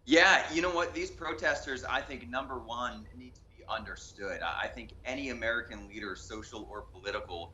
Yeah, you know what? These protesters, I think, number one, need to be understood. I think any American leader, social or political,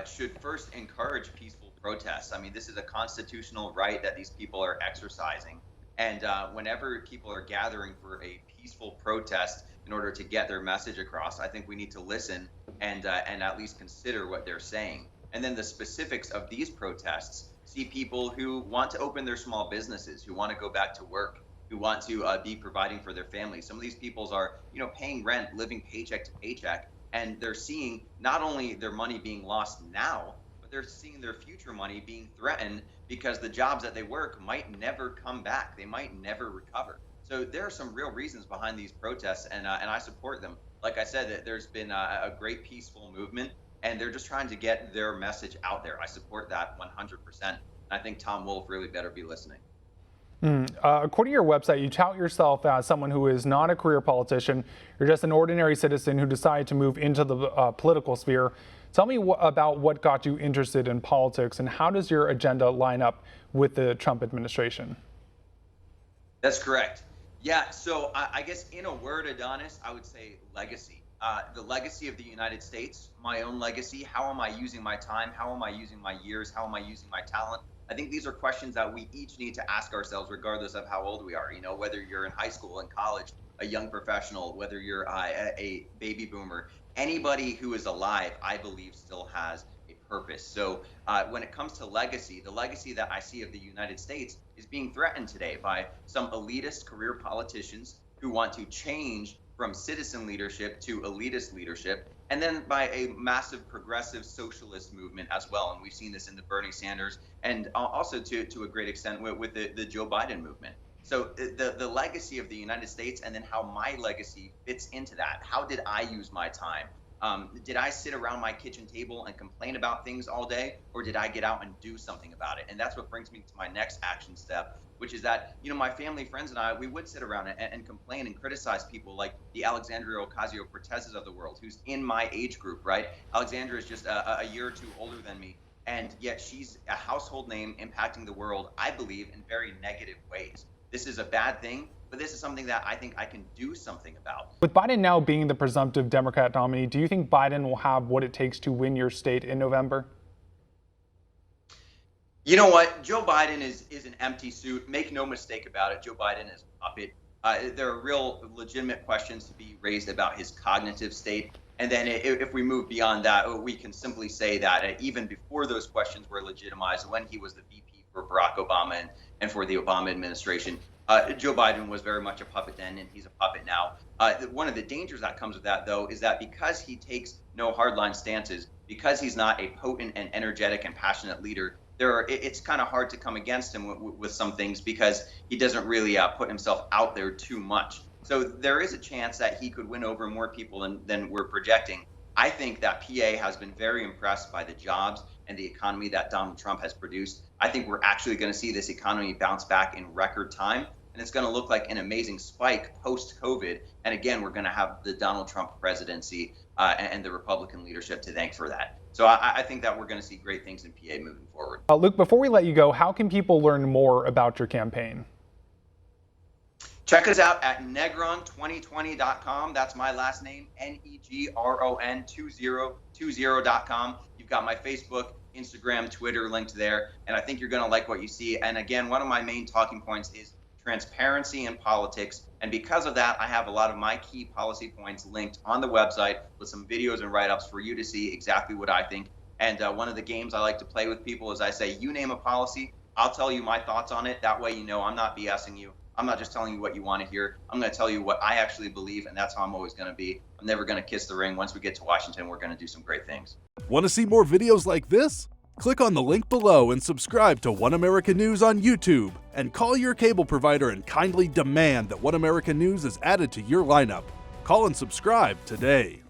should first encourage peaceful protests. I mean, this is a constitutional right that these people are exercising. And whenever people are gathering for a peaceful protest in order to get their message across, I think we need to listen and at least consider what they're saying. And then the specifics of these protests, see people who want to open their small businesses, who want to go back to work, who want to be providing for their families. Some of these peoples are, paying rent, living paycheck to paycheck, and they're seeing not only their money being lost now, but they're seeing their future money being threatened because the jobs that they work might never come back. They might never recover. So there are some real reasons behind these protests, and I support them. Like I said, that there's been a great peaceful movement, and they're just trying to get their message out there. I support that 100%. And I think Tom Wolf really better be listening. According to your website, you tout yourself as someone who is not a career politician. You're just an ordinary citizen who decided to move into the political sphere. Tell me about what got you interested in politics, and how does your agenda line up with the Trump administration? That's correct. Yeah, so I guess in a word, Adonis, I would say legacy. The legacy of the United States, my own legacy. How am I using my time? How am I using my years? How am I using my talent? I think these are questions that we each need to ask ourselves, regardless of how old we are. Whether you're in high school and college, a young professional, whether you're a baby boomer, anybody who is alive, I believe, still has a purpose. So when it comes to legacy, the legacy that I see of the United States is being threatened today by some elitist career politicians who want to change from citizen leadership to elitist leadership, and then by a massive progressive socialist movement as well. And we've seen this in the Bernie Sanders and also to a great extent with the Joe Biden movement. So the legacy of the United States, and then how my legacy fits into that. How did I use my time? Did I sit around my kitchen table and complain about things all day, or did I get out and do something about it? And that's what brings me to my next action step, which is that, my family, friends, and I, we would sit around and complain and criticize people like the Alexandria Ocasio-Cortezes of the world, who's in my age group, right? Alexandria is just a year or two older than me, and yet she's a household name impacting the world, I believe, in very negative ways. This is a bad thing, but this is something that I think I can do something about. With Biden now being the presumptive Democrat nominee, do you think Biden will have what it takes to win your state in November? You know what? Joe Biden is an empty suit. Make no mistake about it. Joe Biden is a puppet. There are real legitimate questions to be raised about his cognitive state. And then if we move beyond that, we can simply say that even before those questions were legitimized, when he was the VP for Barack Obama and for the Obama administration, Joe Biden was very much a puppet then, and he's a puppet now. One of the dangers that comes with that, though, is that because he takes no hardline stances, because he's not a potent and energetic and passionate leader, it's kind of hard to come against him with some things because he doesn't really put himself out there too much. So there is a chance that he could win over more people than we're projecting. I think that PA has been very impressed by the jobs and the economy that Donald Trump has produced. I think we're actually going to see this economy bounce back in record time, and it's going to look like an amazing spike post-COVID. And again, we're going to have the Donald Trump presidency and the Republican leadership to thank for that. So I think that we're going to see great things in PA moving forward. Luke, before we let you go, how can people learn more about your campaign? Check us out at negron2020.com. That's my last name, Negron2020.com. You've got my Facebook, Instagram, Twitter linked there, and I think you're going to like what you see. And again, one of my main talking points is transparency in politics. And because of that, I have a lot of my key policy points linked on the website with some videos and write-ups for you to see exactly what I think. And one of the games I like to play with people is I say, you name a policy, I'll tell you my thoughts on it. That way, I'm not BSing you. I'm not just telling you what you want to hear. I'm going to tell you what I actually believe, and that's how I'm always going to be. I'm never going to kiss the ring. Once we get to Washington, we're going to do some great things. Want to see more videos like this? Click on the link below and subscribe to One America News on YouTube, and call your cable provider and kindly demand that One America News is added to your lineup. Call and subscribe today.